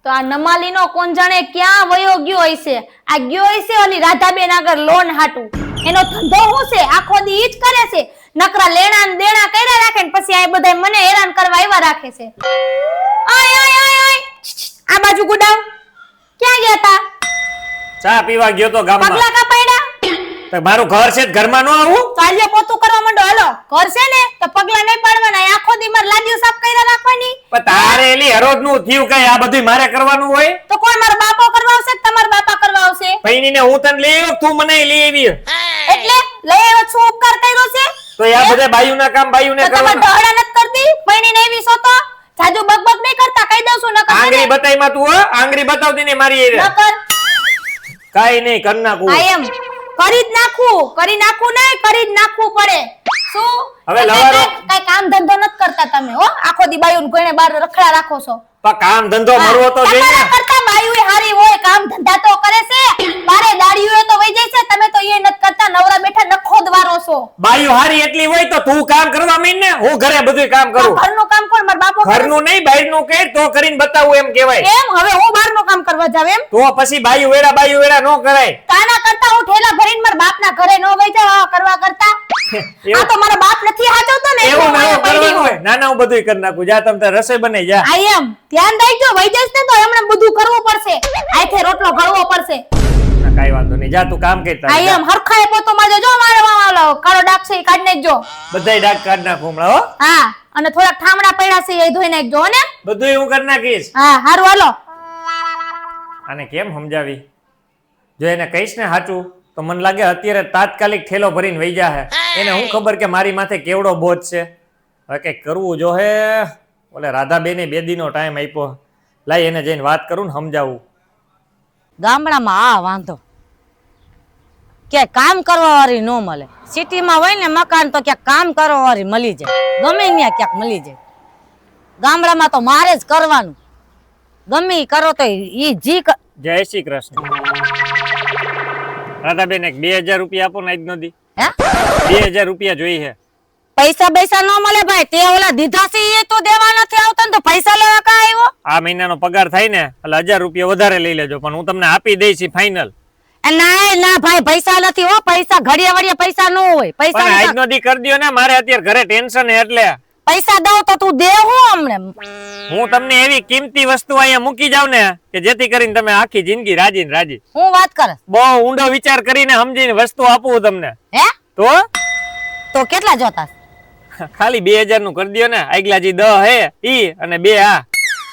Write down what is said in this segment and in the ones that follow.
તો આ નમાલીનો કોણ જાણે ક્યાં વયો ગયો હશે. આ ગયો હશે ઓલી રાધાબેન આગળ લોન હાટું. એનો ધંધો શું છે? આખો દી ઈ જ કરે છે. નકરા લેણા ને દેણા કર્યા રાખે ને પછી આ બધા મને હેરાન કરવા આવ્યા રાખે છે. ઓય ઓય ઓય ઓય આ બાજુ ગુડાવ. ક્યાં ગયા તા? ચા પીવા ગયો તો ગામમાં. પગલા કા પડ્યા? તો મારું ઘર છે ઘરમાં ન આવું? ચાલ્યો પોતું કરવા માંડો. હાલો ઘર છે ને તો પગલા નહીં પાડવાના. આખો દી માર લાડીઓ સાફ કર્યા રાખવાની. પણ તારે એલી હરોજ નું થયું કઈ આ બધું મારે કરવાનું હોય? તો કોણ મારા બાપો કરવા આવશે કે તમારા બાપા કરવા આવશે? પૈણીને હું તને લઈ આવ્યો તું મને લઈ આવી. એટલે લઈ આવ્યો છું ઉપકાર કર્યો છે તો આ બધા બાયુના કામ બાયુને તો તમે કરવાના. ઢોળા નથી કરતી? પૈણીને એવી છો તો જાજુ બકબક નહીં કરતા. કહી દઉં છું નકર આંગળી બતાઈમાં તું હો આંગળી બતાવતી ને મારી એ નકર કાઈ નહીં કર નાખું. આ એમ કરી જ નાખું. કરી નાખું નહીં કરી જ નાખવું પડે. શું હવે લવારો કઈ કામ ધંધો નથી કરતા તમે હો? આખો દી બાયુને કોઈને બાર રખડા રાખો છો. પણ કામ ધંધો મરવો તો જોઈએ. તમારા કરતા બાયુએ હારી હોય. કામ ધંધા તો કરે છે. બારે દાડીઓ તો વઈ જાય છે. તમે તો એ નથી કરતા. નવરા બેઠા નખો દ્વારો છો. બાયુ હારી એટલી હોય તો તું કામ કરવા માંડ ને. હું ઘરે બધું કામ કરું. ઘરનું કામ કોણ? મારા બાપો કરે છે. ઘરનું નહીં બહારનું કર તો કરીને બતાવું એમ કહેવાય. એમ હવે હું બહારનું કામ કરવા જાવ એમ? તો પછી બાયુ વેડા નો કરાય. તાના કરતા હું ઠેલા ભરીને મારા બાપના ઘરે નો વઈ જાવ કરવા કરતા. આ તો મારા બાપ નથી હાચવતો ને એવું એટલે ના હું પડી કરવાનું હોય. ના ના હું બધું કરી નાખું. જા તમ તાર રસોઈ બનાઈ જા. આ એમ ધ્યાન રાખજો. વઈ જઈશ ને તો એમણે બધું કરવું પડશે. આથે રોટલો ઘડવો પડશે. ના કાઈ વાંધો નહીં. જા તું કામ કરતા. આ એમ હરખાએ પોતો મારજો. જો મારે વાળો કાળો ડાક છે ઈ કાઢી નાખજો. બધાય ડાક કાઢ નાખું હમણાં હો. હા અને થોડાક ઠામડા પડ્યા છે એ ધોઈ નાખજો હો ને. બધુંય હું કરી નાખીશ. હા હારું હાલો. આને કેમ સમજાવી? જો એને કહીશ ને સાચું તો મને લાગે અત્યારે તાત્કાલિક થેલો ભરીને વઈ જાહે. એને હું ખબર કે મારી માથે કેવડો બોજ છે. હવે કઈક કરવું જો હે. ઓલે રાધાબેને 2 દીનો ટાઈમ આપ્યો. લાઈ એને જઈને વાત કરું ને સમજાવું. ગામડામાં આ વાંધો કે કામ કરવા વાળી ન મળે. સિટીમાં હોય ને મકાન તો ક્યાંક કામ કરવા વાળી મળી જાય. ગમે ત્યાં ક્યાંક મળી જાય. ગામડામાં તો મારે જ કરવાનું. ગમે ઈ કરો તો ઈ જી જય શ્રી કૃષ્ણ. રાધાબેન એક 2000 રૂપિયા આપો ને આજ નો દી. હે 2000 રૂપિયા જોઈ હે. પૈસા પૈસા ન મળે ભાઈ. તે ઓલા દીધા છે એ તો દેવા નથી આવતા ને તો પૈસા લેવા કા આવ્યો? આ મહિનાનો પગાર થાય ને એટલે 1000 રૂપિયા વધારે લઈ લેજો પણ હું તમને આપી દઈશ ફાઇનલ. ના ના ભાઈ પૈસા નથી હો. પૈસા ઘડિયા વડિયા પૈસા ન હોય. પણ પૈસા આજ નો દી કરી દ્યો ને. મારે અત્યારે ઘરે ટેન્શન હે એટલે પૈસા દઉં તો તું દે હું અમને. હું તમને એવી કિંમતી વસ્તુ અહીંયા મૂકી જાવ ને કે જેથી કરીને તમે આખી જિંદગી રાજી ને રાજી. હું વાત કરે? બહુ ઊંડો વિચાર કરીને સમજીને વસ્તુ આપું તમને. હે તો કેટલા જોતા? ખાલી 2000 નું કરી દ્યો ને. આગલા જી 10 હે ઈ અને 2 આ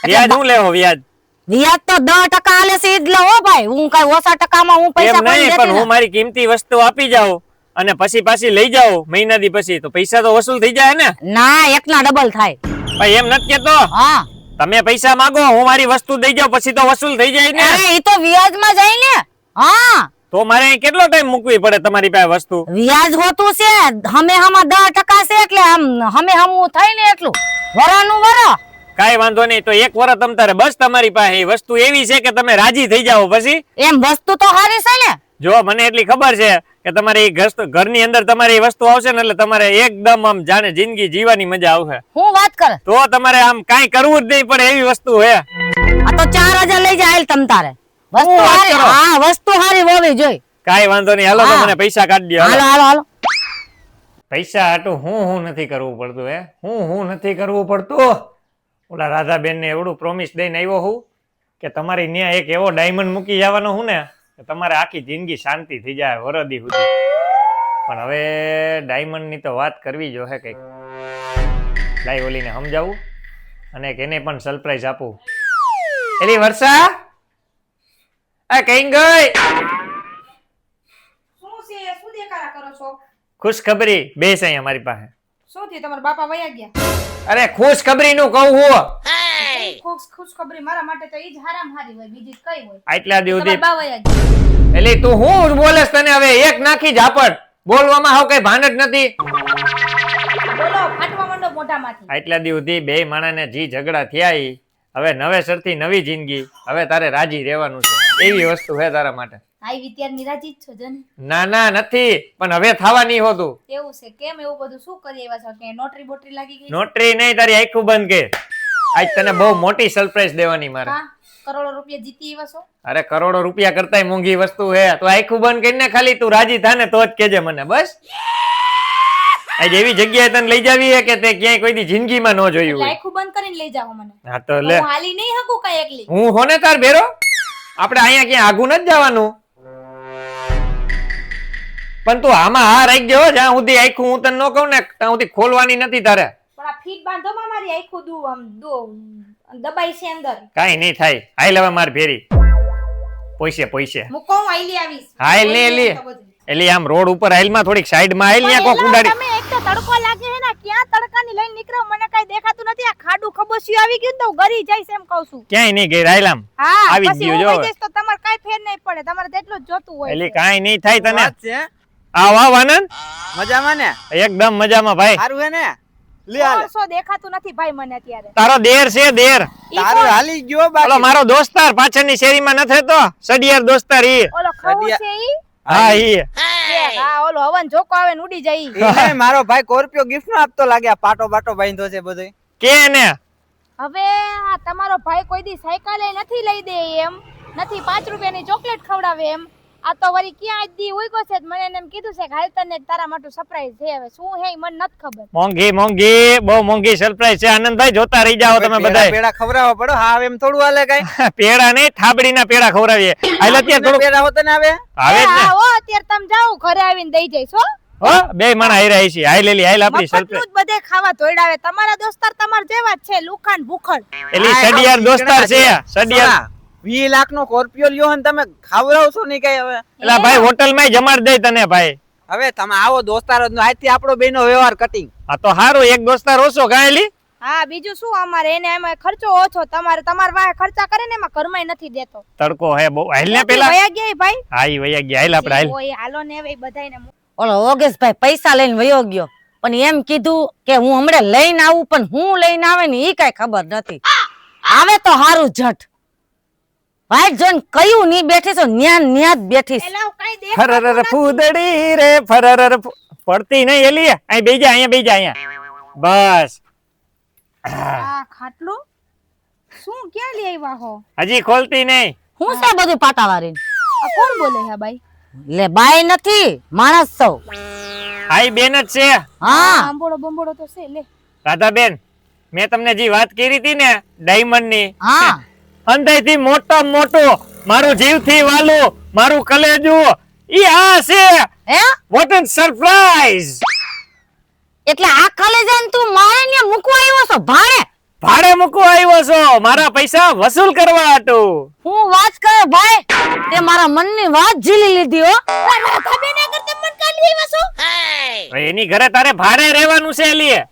વ્યાજ હું લેવો વ્યાજ? વ્યાજ તો 10% આલે છે ઈજ લે હો ભાઈ. હું કઈ ઓછા ટકામાં હું પૈસા એમ નહીં પણ હું મારી કિંમતી વસ્તુ આપી જાઉં અને પછી પાછી લઈ જાઓ મહિના દી પછી તો પૈસા તો વસૂલ થઈ જાય ને. ના એકના ડબલ થાય. ભાઈ એમ નથી કેતો. હા તમે પૈસા માંગો હું મારી વસ્તુ દઈ જાઉં પછી તો વસૂલ થઈ જાય ને. ઈ તો વ્યાજમાં જાય ને. હા તો મારે અહીં કેટલો ટાઈમ મૂકવી પડે તમારી પાસે વસ્તુ? વ્યાજ હોતું છે હમે હમા 10% છે એટલે આમ હમે હમું થાય ને એટલું વરાનું વરા. કાઈ વાંધો નહીં. તો એક વરસ તમ તારે બસ તમારી પાસે એ વસ્તુ એવી છે કે તમે રાજી થઈ જાઓ પછી. એમ વસ્તુ તો સારી છે ને. જો મને એટલી ખબર છે કે તમારે ઘરની અંદર તમારી વસ્તુ આવશે ને એટલે તમારે એકદમ આમ જાણે જિંદગી જીવવાની મજા આવશે. હું વાત કરે? તો તમારે આમ કાઈ કરવું જ નહીં પડે એવી વસ્તુ હે. આ તો 4000 લઈ જાય તમ તારે. વસ્તુ સારી. હા વસ્તુ સારી હોવી જોઈએ. કાઈ વાંધો નહીં. હાલો તો મને પૈસા કાઢી દો. હાલો હાલો હાલો. પૈસા હાટું હું નથી કરવું પડતું હે. હું નથી કરવું પડતું. ઓલા રાધાબેન ને એવડું પ્રોમિસ દઈને આવ્યો હું કે તમારી ન્યા એક એવો ડાયમંડ મૂકી જવાનો હું ને કે તમારે આખી જિંદગી શાંતિ થઈ જાય વરદી સુધી. પણ હવે ડાયમંડ ની તો વાત કરવી જો હે કઈક. લાઈ ઓલીને સમજાવું અને એને પણ સરપ્રાઈઝ આપું. એલી વર્ષા આ કઈ ગઈ? શું છે? શું દેખાડા કરો છો? ખુશખબરી બેસ અહીંયા મારી પાસે. શું થયું? તમારા બાપા વયા ગયા? અરે ખુશખબરી નું કહું હું. ખુશખબરી મારા માટે તો ઈ જ હારામ હારી હોય. બીજી કઈ હોય? આટલા દિવસ તમારા બા વયા ગયા. એટલે તું હું બોલેસ? તને હવે એક નાખી ઝાપડ. બોલવામાં હાવ કઈ ભાન જ નથી. બોલો ફાટવા માંડો મોઢામાંથી. આટલા દિવસથી બે માણાને જી ઝઘડા થયા ઈ હવે નવેસરથી નવી જિંદગી. હવે તારે રાજી રહેવાનું છે એવી વસ્તુ છે તારા માટે. આઈ વિદ્યાર્થી રાજી જ છો જને? ના ના નથી પણ હવે થવા નહીં હોતું. એવું છે? કેમ એવું બધું શું કરી આવ્યા છો? કે નોટરી બોટરી લાગી ગઈ? નોટરી નહીં તારી આખું બંધ કે. આજ તને બહુ મોટી સરપ્રાઈઝ દેવાની મારે. કરોડો રૂપિયા જીતી એવા છો? અરે કરોડો રૂપિયા કરતાય મોંઘી વસ્તુ હે. તો આખું બંધ કરીને ખાલી તું રાજી થાને તો જ કેજે મને બસ. આ જેવી જગ્યાએ તને લઈ જાવી હે કે તે ક્યાંય કોઈ દી જિંદગીમાં ન જોયું હોય. લાયખું બંધ કરીને લઈ જાઓ મને. હા તો લે, હું હાલી નહીં હકું કાંઈ એકલી. હું હોને તાર ભેરો. આપણે અહીંયા ક્યાં આગું નથી જવાનું. પણ તું આમાં હા રાખી ગયો. જ્યાં સુધી આખું હું તને ન કહું ને ત્યાં સુધી ખોલવાની નથી તારે. પણ આ ફીટ બાંધોમાં મારી આખું દબાઈ છે અંદર. કાઈ નહીં થાય. હાલ હવે માર ભેરી પોઈસે મૂકો હું આઈલી આવીશ. હાલ ને એલી એલી આમ રોડ ઉપર હાલ માં થોડીક સાઈડ માં હાલ ને કોક ઉડાડી. તમે એક તો તડકો લાગે છે ને, ક્યાં તડકાની લઈને નીકળો મને કઈ દેખાતું નથી. આ ખાડું ખબોશિયું આવી ગયું ને તો ગરી જઈશ એમ કહું છું. ક્યાંય નહીં ગઈ હાલ આમ હા આવી જ પછી ગયું હું જો. વઈ જઈશ તો તમારે કઈ ફેર નહીં પડે. તમારે તેટલું જ જોતું હોય એલી છે. કાઈ નહીં થાય તને. વાત છે આવ આવ આનંદ. મજામાં ને? એકદમ મજામાં ભાઈ. સારું હે ને? લે હાલ. કોણસો દેખાતું નથી ભાઈ મને અત્યારે. તારો દેર છે દેર. તારું હાલી ગયો ઓલો બાકી. મારો દોસ્તાર પાછળની શેરીમાં નથી રહેતો સડિયાર દોસ્તાર ઈ. ઓલો ખવું છે ઈ? હા ઈ. હા ઓલો હવન જોકો આવે ને ઉડી જાય ઈ. એને મારો ભાઈ સ્કોર્પિયો ગિફ્ટ માં આપતો લાગે. આ પાટો બાટો બાંધ્યો છે બધું. કે ને હવે આ તમારો ભાઈ કોઈ દી સાયકલ નથી લઈ દે એમ, નથી 5 રૂપિયાની ચોકલેટ ખવડાવે એમ. આ તો વળી ક્યાં આજ દી ઉઈગો છે મને એને એમ કીધું છે કે હાલ તને તારા માટે સરપ્રાઈઝ છે. હવે શું હે ઈ મને નથી ખબર. મોંઘી મોંઘી બહુ મોંઘી સરપ્રાઈઝ છે. આનંદભાઈ જોતા રહી જાઓ તમે પેડા બધા. પેડા ખવડાવવા પડો. હા એમ થોડું હાલે કઈ. પેડા નહીં થાબડીના પેડા ખવડાવીએ. હાલ અત્યારે થોડું પેડા હોતે ને આવે. આવે જ ને. હા ઓ અત્યારે તમે જાઓ ઘરે આવીને દઈ જઈશ હો. હો બે માણા હાઈ રહી છે. હાલ એલી હાલ આપણી મફતનું સરપ્રાઈઝ. જ બધે ખાવા તોડાવે. તમારા દોસ્તાર તમાર જેવા જ છે, લુખાન ભૂખડ. એલી સડિયાર દોસ્તાર છે સડિયાર. 20 લાખ નો સ્કોર્પિયો લ્યો ને તમે ખાવડાવશો નહીં કઈ હવે. એલા ભાઈ હોટલમાં જમાડ દે તને ભાઈ. હવે તમે આવો દોસ્તાર જ આજથી આપણો બેનો વ્યવહાર કટિંગ. આ તો હારું એક દોસ્તાર ઓછો કાંઈ હા બીજું શું અમારે એને એમાં ખર્ચો ઓછો. તમારા વાહે ખર્ચા કરે ને એમાં ઘરમાંય નથી દેતો. તડકો હે બહુ. હાલ ને પેલા વયા ગયા ભાઈ. હા ઈ વયા ગયા. હાલ આપણે હાલ. ઓય હાલો ને હવે બધાયને ઓલો ઓગેશભાઈ પૈસા લઈને વયો ગયો પણ એમ કીધું કે હું હમણાં લઈને આવું પણ હું લઈને આવે ને ઈ કઈ ખબર નથી. આવે તો હારું જટ. ભાઈ જોન કયું ની બેઠી છો ન્યા જ બેઠી છે. પેલા કઈ દે ફરર ફૂદડી રે ફરર પડતી નહીં એલી. અહીં બેજા અહીંયા બેજા અહીંયા બસ. આ ખાટલું શું ક્યાં લઈ આવ્યા હો? હજી ખોલતી નહીં. હું છે બધું પાટાવાળી આ કોણ બોલે હે ભાઈ? લે બાઈ નથી માણસ છો. આઈ બેન જ છે. હા બંબોડો તો છે લે. રાધાબેન મેં તમને જે વાત કરી હતી ને ડાયમંડ ની, હા અંદરથી મોટો મોટો મારું જીવથી વાલું મારું કલેજું ઈ આ છે. હે વોટ એન સરપ્રાઈઝ. એટલે આ ખાલે જઈને તું મારે ને મૂકવા આવ્યો છો ભાડે? ભાડે મૂકવા આવ્યો છો મારા પૈસા વસૂલ કરવા હતું. હું વાત કરે ભાઈ તે મારા મનની વાત ઝીલી લીધી હો. રાધાબેન આગળ તમે મન કાઢી આવ્યા છો? હવે એની ઘરે તારે ભાડે રહેવાનું છે એલી.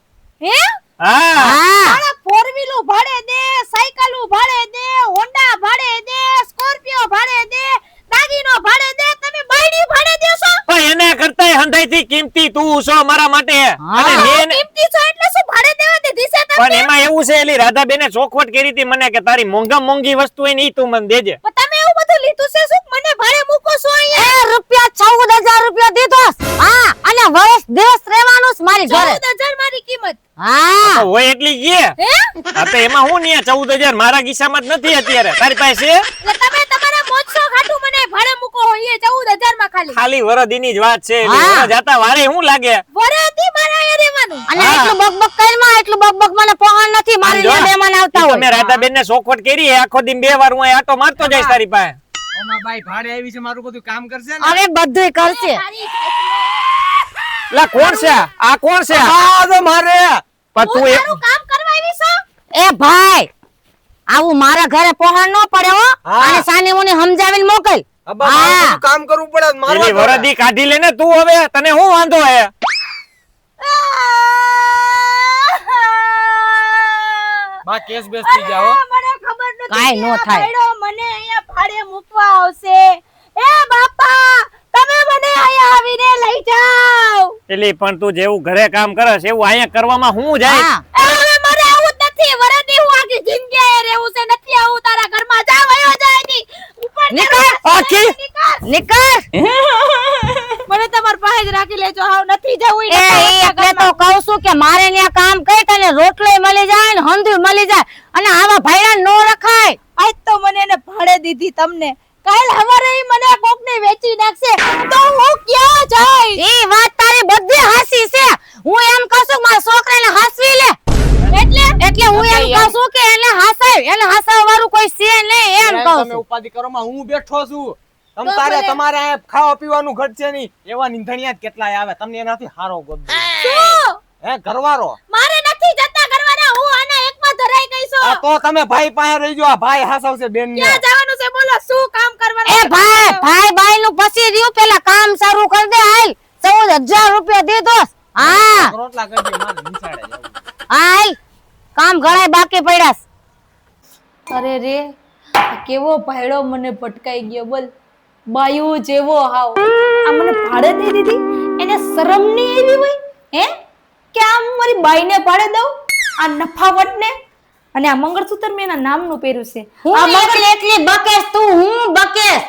હે? હા હા મારા ફોર વ્હીલું ભાડે દે, સાયકલું ભાડે દે, હોન્ડા ભાડે દે, સ્કોર્પિયો ભાડે દે, દાગીનો ભાડે દે, તમે બાયડી ભાડે દેશો? પણ એના કરતાય હંધાઈથી કિંમતી તું છો મારા માટે. અને મેં કિંમતી છો એટલે શું ભાડે દેવા દીધી છે તમે? પણ એમાં એવું છે એલી રાધાબેને ચોખવટ કરી હતી મને કે તારી મોંઘા મોંઘી વસ્તુ હોય ને ઈ તું મને દેજે. પણ તમે એવું બધું લીધું છે શું મને ભાડે મૂકો છો અહીંયા? એ રૂપિયા 14,000 રૂપિયા દીધો. હા અને વર્ષ દિવસ રહેવાનું છે મારી ઘરે. 14,000 મારી કિંમત. હા તો હોય એટલી જે. હે? હા તો એમાં હું ને 14,000 મારા ખિસ્સામાં જ નથી અત્યારે. તારી પાસે છે? એટલે તમે તમારા મોજશોખ હાટુ મને ભાડે મૂકો હોય એ 14,000 માં ખાલી. ખાલી વરદીની જ વાત છે. હા. વરદ જાતા વારે શું લાગે? વરેથી મારે અહીંયા રહેવાનું. અને હા. એટલું બકબક કરમાં એટલું બકબક મને પહોંચ નથી. મારી આમ જો, ત્યાં મહેમાન આવતા ઈ હોય. તમે રાધાબેન ને ચોખવટ કરી હે, આખો દી 2 વાર હું અહીં આટો મારતો જઈશ તારી પાસે. ઓમાં ભાઈ ભાડે આવી છે મારું બધું કામ કરશે ને. અરે બધુંય કરશે. તારી ખાટલો. લા કોણ છે આ? કોણ છે? આ તો મારે. પણ તું હું એ તારું કામ કરવા આવી છો? એ ભાઈ આવું મારા ઘરે પહોંચ ન પડે હો. હા. અને સાની મુની સમજાવીને મોકલ. અબ્બા મારે બધું કામ કરવું પડે મારવા એલી પડે. વરદી કાઢી લે ને તું હવે. તને શું વાંધો હે? બા કેસ બેસ થઈ જાઓ. મને ખબર નથી કાંઈ નો કે આ થાય. ભાઈડો મને અહીંયા ભાડે મૂકવા આવશે. એ બાપા તમે મને અહીંયા આવીને લઈ જાઓ. એલી પણ તું જેવું ઘરે કામ કરસ એવું અહીંયા કરવામાં હું જાય? હા એ હવે મારે આવું જ નથી. વરદી હું આખી જિંદગી અહીંયા રહેવું છે. નથી આવું તારા ઘરમાં. જા વયો જાય ની. ઉપર નીકળ. આખી? નીકળ. મને તમાર પાસે જ રાખી લેજો. હાવ નથી જવું એ એટલે તો કહું છું કે મારે ત્યાં કામ કરી તને રોટલોય મળી જાય ને હંધુય મળી જાય અને આવા ભાઈડા નો રખાય. આજ તો મને એને ભાડે દીધી તમને, કાલ હવારે ઈ મને કોકને વેચી નાખશે તો હું ક્યાં જઈશ? ઈ વાત તારી બધી હાસી છે. હું એમ કહું છું મારા છોકરાને હાસવી લે. એટલે હું એમ કહું છું કે એને હાસવ વાળું કોઈ છે નહીં એમ કહું તમે છું. ઉપાધિ કરો માં હું બેઠો છું. તો તમારે ભલે. તમારે આ ખાવા પીવાનું ઘટશે નહીં. એવા નીંધણિયા જ કેટલાય આવે. તમને એનાથી હારો ગોત દઉં. શું? હે ઘરવાળો મારે નથી જતા કરવાના, હું આના એકમાં ધરાઈ ગઈ છું. આ તો તમે ભાઈ પાસે રહી જાઓ. આ ભાઈ હાસવશે બેન ને. ક્યાં જવાનું છે બોલો, શું કામ કરવાનું એ છે? ભાઈ બાઈ નું પછી રહ્યું, પેલા કામ શરૂ કરી દે. હાલ 14,000 રૂપિયા દીધો. હા રોટલા કરી દે મારે નિશાળે જવું. હાલ કામ ઘણાય બાકી પડ્યા છે. અરે રે, આ કેવો ભાયડો મને ભટકાઈ ગયો બોલ, બાયુ જેવો હાવ. આ મને ભાડે દઈ દીધી, એને શરમ નહીં આવી હોય હે કે આમ મારી બાઈને ભાડે દઉં? આ નફાવટને. અને આ મંગળસૂત્ર મેં એના નામનું પહેર્યું છે. હું એટલી બકેશ, તું હું બકેશ.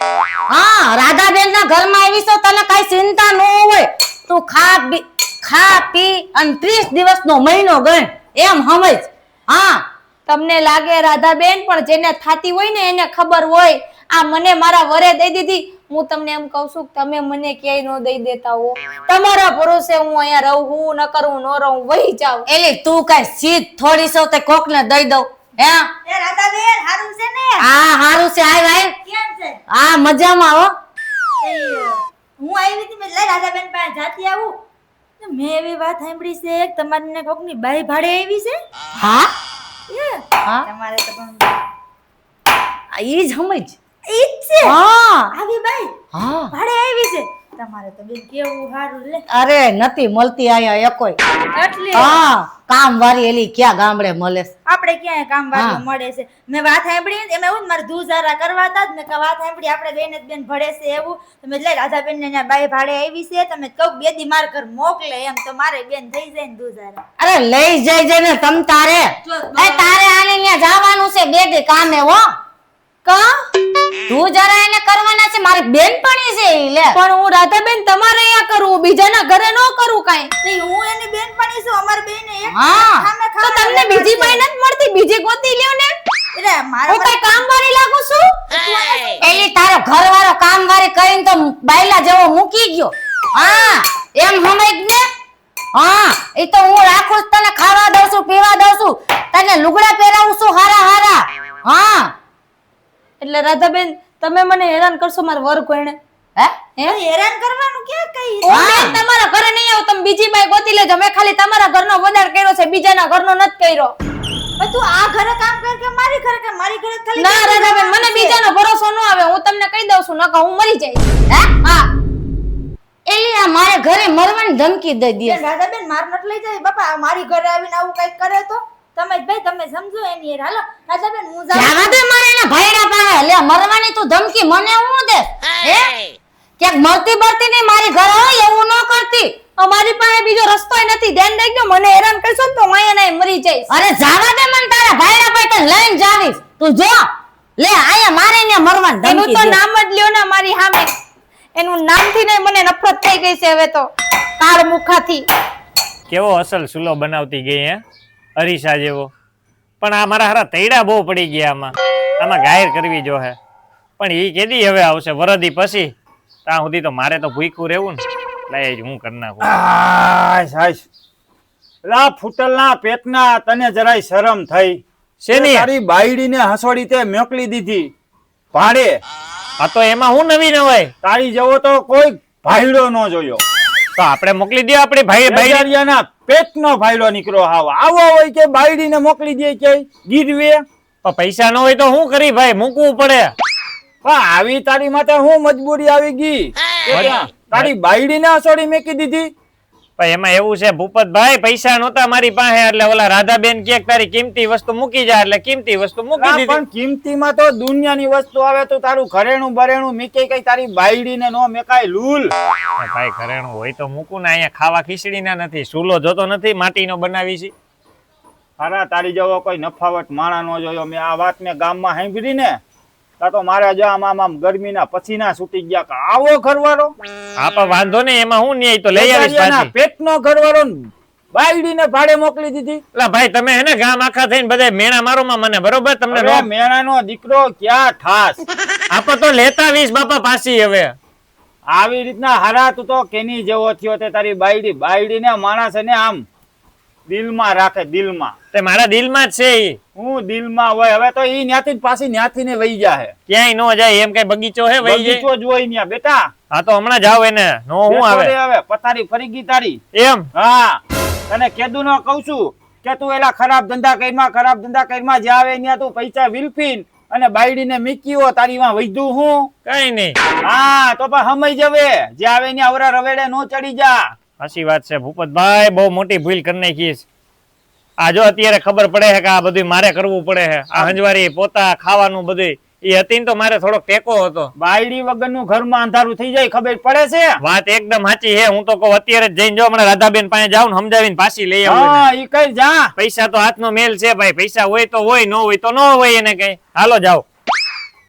હા રાધાબેન ના ઘરમાં આવી છો, તને કઈ ચિંતા ન હોય. તું ખા પી અને 30 દિવસનો મહિનો ગણ એમ સમજ. હા તમને લાગે રાધાબેન, પણ જેને થાતી હોય ને એને ખબર હોય. આ મને મારા વરે દઈ દીધી. હું તમને એમ કહું છું કે તમે મને ક્યાંય ન દઈ દેતા હો. તમારા ભરોસે હું અહીંયા રહું, ન કરું ન રહું, વહી જાઉં. એલી તું કઈ સીધ થોડી છો તે કોક ને દઈ દઉં હે? એ રાધાબેન હારું છે ને? હા હારું છે. આય કેમ છે? હા મજામાં હો. હું આવી હતી, મેં લઈ રાધાબેન પાસે જાતી આવું. મેં એવી વાત સાંભળી છે કે તમારી કોકની બાઈ ભાડે આવી છે. હા હા તમારે તો પણ ઈ જ સમજ. ઈ જ છે. હા આવી બાઈ હા ભાડે આવી છે. તમારે તો બેન કેવું સારું લે. અરે નથી મળતી આયા એકોય. એટલે હા કામ વાળી એલી ક્યાં ગામડે મળે છે? આપણે ક્યાંય કામ હા. વાળું મળે છે. મેં વાત સાંભળી એમાં એવું મારે ધુજારા કરવા હતા જ ને કે વાત સાંભળી આપણે બેન જ બેન ભળે છે એવું. તમે લઈ રાધાબેન ને ત્યાં બાઈ ભાડે આવી છે, તમે કહું બે દી માર ઘર મોકલે એમ તો મારે બેન થઈ જાય ને ધુજારા. અરે લઈ જઈ ને તમ તારે. એ તારે આને ત્યાં જવાનું છે બે દી કામે હો. કા તું જરા એને કરવાના છે, મારી બેનપણી છે ઈ લે. પણ હું રાધાબેન તમારે અહીંયા કરું, બીજાના ઘરે ન કરું કાઈ. નહીં હું એની બેનપણી છું, અમાર બેને એક હા. ખામે તો તમને બીજી બાઈ નથી મળતી, બીજી ગોતી લ્યો ને. એટલે મારા હું કઈ કામવાળી લાગુ છું? એલી તારો ઘરવાળો કામવાળી કરીને તો બાયલા જેવો મૂકી ગયો. હા એમ સમજ ને. હા એ તો હું રાખું છું, તને ખાવા દઉં છું, પીવા દઉં છું, તને લુગડા પહેરાવું છું હારા હારા. હા એટલે રાધાબેન તમે મને હેરાન કરશો મારા વર કોઈને. હે હેરાન કરવાનું ક્યાં કઈ? હા. હું તમારા ઘરે નહીં આવું, તમે બીજી બાઈ ગોતી લેજો. મેં ખાલી તમારા ઘરનો વધાર કર્યો છે, બીજાના ઘરનો નથી કર્યો. તું આ ઘરે કામ કર કે મારી ઘરે કે મારી ઘરે ખાલી ના રાધાબેન, મને બીજાનો ભરોસો ન આવે. હું તમને કહી દઉં છું, નકર હું મરી જઈશ. હે હા એલી આ મારે ઘરે મરવાની ધમકી દઈ દે. રાધાબેન માર નત લઈ જાય બાપા. મારી ઘરે આવીને આવું કઈક કરે તો તમે ભાઈ તમે સમજો એની યાર. હાલો રાધાબેન હું જાઉં. જાવા દે મારે એના ભાઈડા પાસે. લે મરવાની તું ધમકી મને હું દે? હે ક્યાંક મરતી બરતી નહીં મારી ઘરે હોય એવું ન કરતી. અમારી પાસે બીજો રસ્તોય નથી. ધ્યાન રાખજો, મને હેરાન કરશો ને તો હું અહીંયા નહીં મરી જઈશ. અરે જાવા દે મને તારા ભાઈડા પાસે તને લઈને જાવીશ. તું જો લે આયા મારે ને મરવાની એનું ધમકી તો દે. નામ જ લ્યો ને મારી સામે. એનું નામથી નહીં મને નફરત થઈ ગઈ છે હવે તો, કાળ મુખાથી. કેવો અસલ સુલો બનાવતી ગઈ હે, અરીસા જેવો. પણ આ મારા હારા તૈડા બહુ પડી ગયા આમાં ગાયર કરવી જો હે. પણ ઈ કેદી હવે આવશે? વરદી પછી ત્યાં સુધી તો મારે તો ભૂખ્યું રહેવું ને. લઈ હું કરી નાખું. લા ફૂટલના પેટના તને જરાય શરમ થઈ? શેની? તારી બાયડીને હસોડી તે મોકલી દીધી ભાડે. આ તો એમાં હું નવી નવાય. તારી જેવો તો કોઈ ભાઈડો ન જોયો. તો આપણે મોકલી દે આપણી ભાઈ ભાઈ. બેજારિયાના પેટનો ભાઈડો નીકળો આવો હોય કે બાયડીને મોકલી દે કે ગીરવે. પણ પૈસા ન હોય તો શું કરી ભાઈ? મૂકવું પડે. પણ આવી તારી માટે હું મજબૂરી આવી ગઈ કે ત્યાં તારી બાયડીને હસોડી મેકી દીધી? પણ એમાં એવું છે ભૂપતભાઈ, પૈસા નહોતા મારી પાસે એટલે ઓલા રાધાબેન કે તારી કિંમતી વસ્તુ મૂકી જાય એટલે કિંમતી વસ્તુ મૂકી લા, દીધી. પણ કિંમતીમાં તો દુનિયાની વસ્તુ આવે તો તારું ઘરેણું બરેણું મીકે કઈ તારી બાયડીને નો મેકાય લૂલ. ભાઈ ઘરેણું હોય તો મૂકું ને. અહીંયા ખાવા ખીચડી ના નથી, ચૂલો જોતો નથી, માટીનો બનાવી છે. અરે તારી જેવો કોઈ નફાવટ માણા નો જોયો. મેં આ વાત મેં ગામમાં સાંભળી ને તો મારે જો આમ ગરમીના પસીના છૂટી ગયા કે આવો ઘરવાળો. હા પણ વાંધો નહીં, એમાં હું નહીં તો લઈ આવીશ પાછી. પેટનો ઘરવાળો બાયડીને ભાડે મોકલી દીધી. એટલે ભાઈ તમે હે ને ગામ આખા થઈને બધા મેણા મારો માં મને બરોબર તમને હવે મેણાનો દીકરો ક્યાં ઠાસ. આપો તો લેતા 20 બાપા પાછી હવે આવી રીતના હારા તું તો કેની જેવો થયો તે તારી બાયડી. બાયડીને માણસ એને આમ દિલમાં રાખે, દિલમાં. તે મારા દિલમાં જ છે ઈ. હું દિલમાં હોય. હવે તો ઈ ન્યાથી પાછી ન્યાથી ને વહી જાહે. ક્યાંય નો જાય એમ કઈ બગીચો હે વહી જાય બગીચો જ હોય ન્યા બેટા. હા તો હમણાં જાવ એને નો હું બેઠો આવે રે હવે પથારી ફરી ગઈ તારી. એમ હા તને કેદું નો કહું છું કે તું એલા ખરાબ ધંધા કઈમાં જે આવે ત્યાં તું પૈસા વિલફીન અને બાયડીને મીકીઓ તારી માં વૈધું હું. કઈ નહીં હા તો પણ સમય જવે જે આવે ત્યાં અવરા રવેડે નો ચડી જા. સાચી વાત છે ભૂપતભાઈ, બહુ મોટી ભૂલ કરી નાખી છે. આ જો અત્યારે ખબર પડે છે કે આ બધું મારે કરવું પડે છે. આ હંજવારી પોતા ખાવાનું બધું એ હતી ને તો મારે થોડોક ટેકો હતો. બાયડી વગરનું ઘરમાં અંધારું થઈ જાય ખબર પડે છે. વાત એકદમ સાચી છે. હું તો કહું અત્યારે જ જઈને જો હમણાં રાધાબેન પાસે જાઉં ને સમજાવીને પાછી લઈ આવું એને. હા ઈ કઈ જા. પૈસા તો હાથનો મેલ છે ભાઈ. પૈસા હોય તો હોય, ન હોય તો ન હોય એને કઈ. હાલો જાઓ.